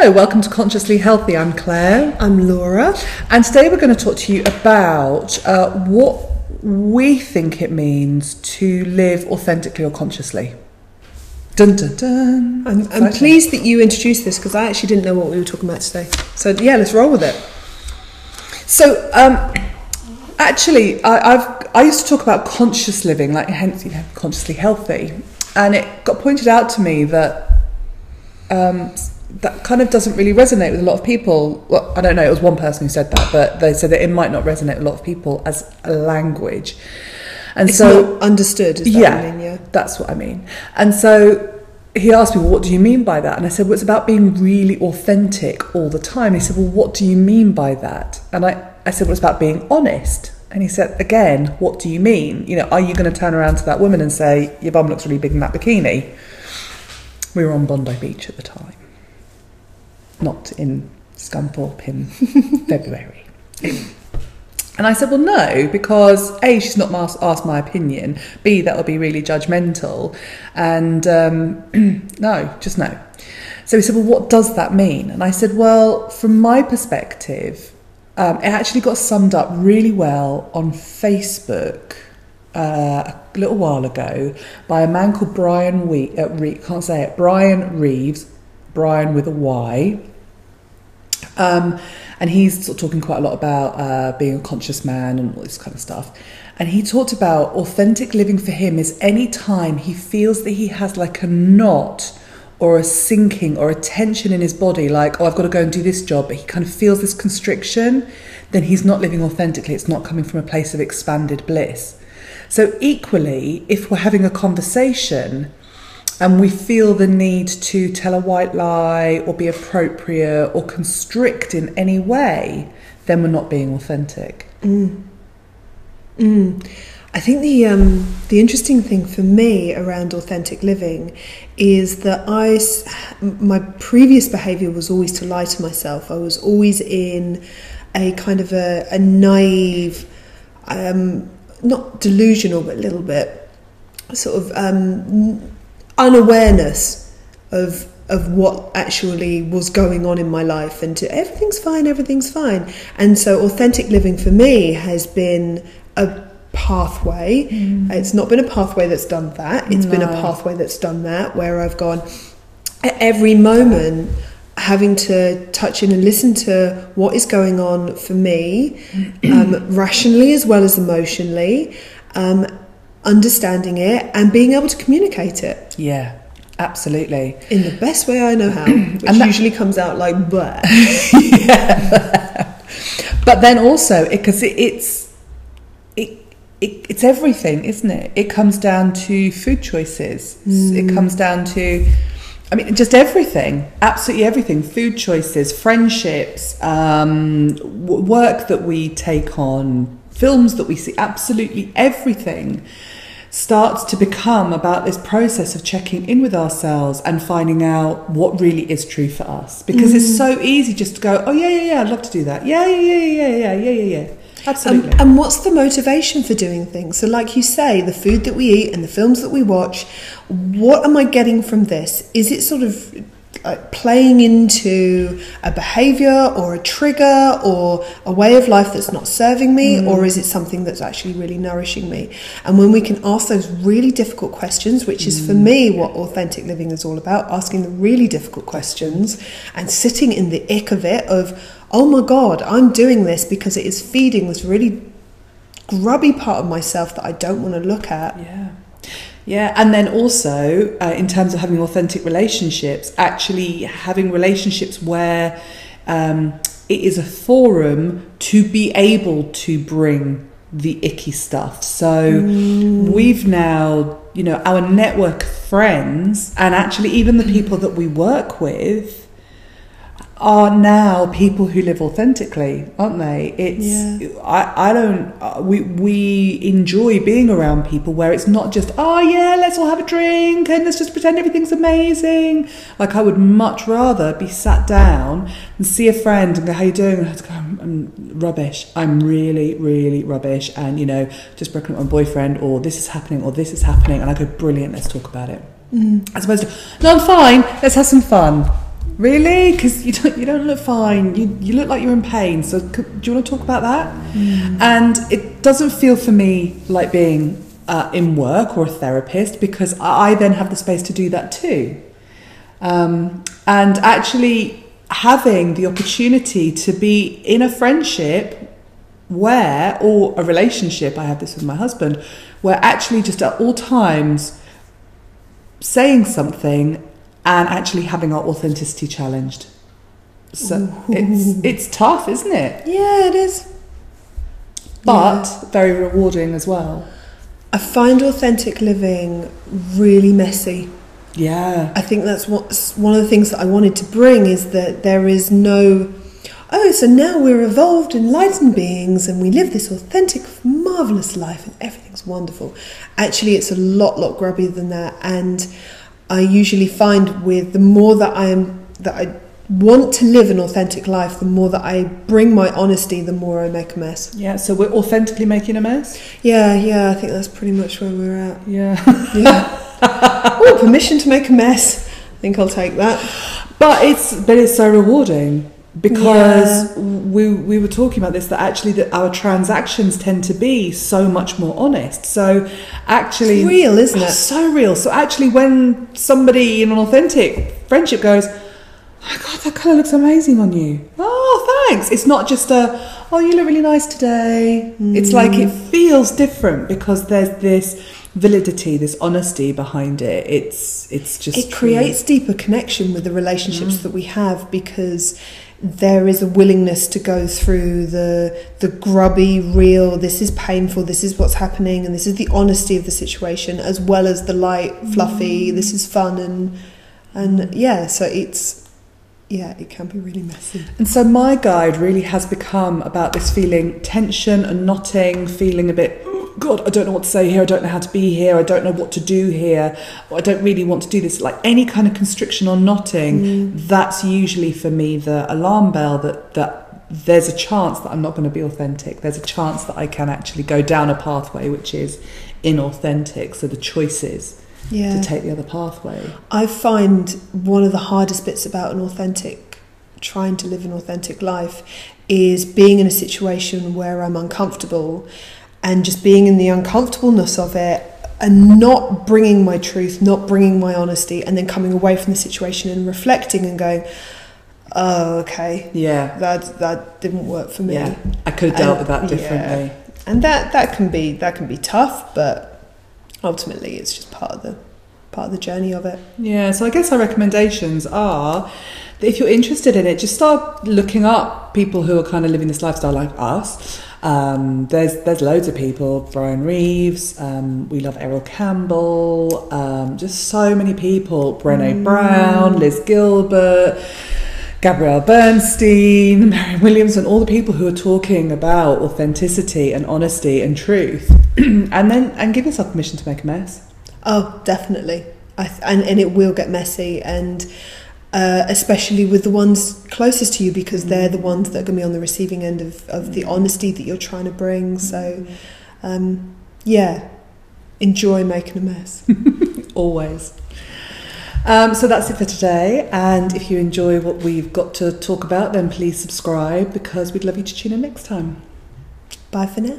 Hello, welcome to Consciously Healthy. I'm Claire. I'm Laura. And today we're going to talk to you about what we think it means to live authentically or consciously. Dun, dun, dun. I'm pleased that you introduced this because I actually didn't know what we were talking about today. So yeah, let's roll with it. So actually, I used to talk about conscious living, like hence, consciously healthy. And it got pointed out to me that that kind of doesn't really resonate with a lot of people. Well, I don't know, it was one person who said that, but they said that it might not resonate with a lot of people as a language. And it's so not understood, is that what you mean? Yeah, that's what I mean. And so he asked me, well, what do you mean by that? And I said, well, it's about being really authentic all the time. He said, well, what do you mean by that? And I said, well, it's about being honest. And he said, again, what do you mean? You know, are you going to turn around to that woman and say, your bum looks really big in that bikini? We were on Bondi Beach at the time, not in Scunthorpe in February. And I said, well, no, because A, she's not asked my opinion, B, that would be really judgmental, and no, just no. So he said, well, what does that mean? And I said, well, from my perspective, it actually got summed up really well on Facebook a little while ago by a man called Brian Brian Reeves, Brian with a Y. And he's sort of talking quite a lot about being a conscious man and all this kind of stuff. And he talked about authentic living for him is any time he feels that he has like a knot or a sinking or a tension in his body, like, oh, I've got to go and do this job, but he kind of feels this constriction, then he's not living authentically. It's not coming from a place of expanded bliss. So equally, if we're having a conversation and we feel the need to tell a white lie or be appropriate or constrict in any way, then we're not being authentic. I think the interesting thing for me around authentic living is that my previous behaviour was always to lie to myself. I was always in a kind of a naive, not delusional, but a little bit sort of unawareness of what actually was going on in my life, and everything's fine. And so authentic living for me has been a pathway. It's not been a pathway that's done that. It's been a pathway that's done that, where I've gone at every moment having to touch in and listen to what is going on for me, rationally as well as emotionally, understanding it and being able to communicate it. Yeah, absolutely. In the best way I know how, which usually comes out like blah. Yeah. But then also, because it's everything, isn't it? It comes down to food choices. It comes down to, I mean, just everything, absolutely everything. Food choices, friendships, work that we take on, films that we see, absolutely everything starts to become about this process of checking in with ourselves and finding out what really is true for us. Because it's so easy just to go, oh, yeah, I'd love to do that. Yeah. Absolutely. And what's the motivation for doing things? So like you say, the food that we eat and the films that we watch, what am I getting from this? Is it sort of playing into a behaviour or a trigger or a way of life that's not serving me, or is it something that's actually really nourishing me? And when we can ask those really difficult questions, which is for me what authentic living is all about, asking the really difficult questions and sitting in the ick of it, of, oh my God, I'm doing this because it is feeding this really grubby part of myself that I don't want to look at. Yeah, and then also in terms of having authentic relationships, actually having relationships where it is a forum to be able to bring the icky stuff. So we've now, our network of friends, and actually even the people that we work with, are now people who live authentically, aren't they? We enjoy being around people where it's not just, oh yeah, let's all have a drink and let's just pretend everything's amazing. Like, I would much rather be sat down and see a friend and go, how you doing? And I have to go, I'm rubbish. I'm really, really rubbish. And, just broken up with my boyfriend, or this is happening, and I go, brilliant, let's talk about it. As opposed to, no, I'm fine, let's have some fun. Really? Because you don't look fine. You look like you're in pain. So do you want to talk about that? And it doesn't feel for me like being in work or a therapist, because I then have the space to do that too. And actually having the opportunity to be in a friendship or a relationship, I have this with my husband, where actually just at all times saying something and actually having our authenticity challenged. So it's tough, isn't it? Yeah, it is. But very rewarding as well. I find authentic living really messy. Yeah. I think that's one of the things that I wanted to bring, is that there is no, so now we're evolved, enlightened beings and we live this authentic, marvellous life and everything's wonderful. Actually, it's a lot grubbier than that. And I usually find with the more that I want to live an authentic life, the more that I bring my honesty, the more I make a mess. Yeah, so we're authentically making a mess? Yeah, I think that's pretty much where we're at. Yeah. Oh, permission to make a mess. I think I'll take that. But it's so rewarding, because we were talking about this, that actually that our transactions tend to be so much more honest. So actually, it's real, isn't it? So real. So actually, when somebody in an authentic friendship goes, "Oh my God, that colour looks amazing on you. Oh, thanks." It's not just "Oh, you look really nice today." It's like it feels different, because there's this validity, this honesty behind it. It creates deeper connection with the relationships that we have, because there is a willingness to go through the grubby, real, this is painful, this is what's happening, and this is the honesty of the situation, as well as the light, fluffy, this is fun, and so it can be really messy. And so my guide really has become about this feeling tension and knotting, feeling a bit, "Oh God, I don't know what to say here, I don't know how to be here, I don't know what to do here, or I don't really want to do this." Like any kind of constriction or knotting, that's usually for me the alarm bell that there's a chance that I'm not going to be authentic. There's a chance that I can actually go down a pathway which is inauthentic. So the choices to take the other pathway. I find one of the hardest bits about trying to live an authentic life is being in a situation where I'm uncomfortable, and just being in the uncomfortableness of it, and not bringing my truth, not bringing my honesty, and then coming away from the situation and reflecting and going, "Oh, okay, that didn't work for me. Yeah, I could have dealt with that differently." And that can be tough, but ultimately it's just part of the journey of it. Yeah, so I guess our recommendations are that if you're interested in it, just start looking up people who are kind of living this lifestyle like us. There's loads of people. Brian Reeves, we love Errol Campbell, just so many people. Brené Brown, Liz Gilbert, Gabrielle Bernstein, Marianne Williamson, all the people who are talking about authenticity and honesty and truth. and give yourself permission to make a mess. Oh, definitely. And it will get messy, and especially with the ones closest to you, because they're the ones that are going to be on the receiving end of the honesty that you're trying to bring. So, enjoy making a mess. Always. So that's it for today. And if you enjoy what we've got to talk about, then please subscribe, because we'd love you to tune in next time. Bye for now.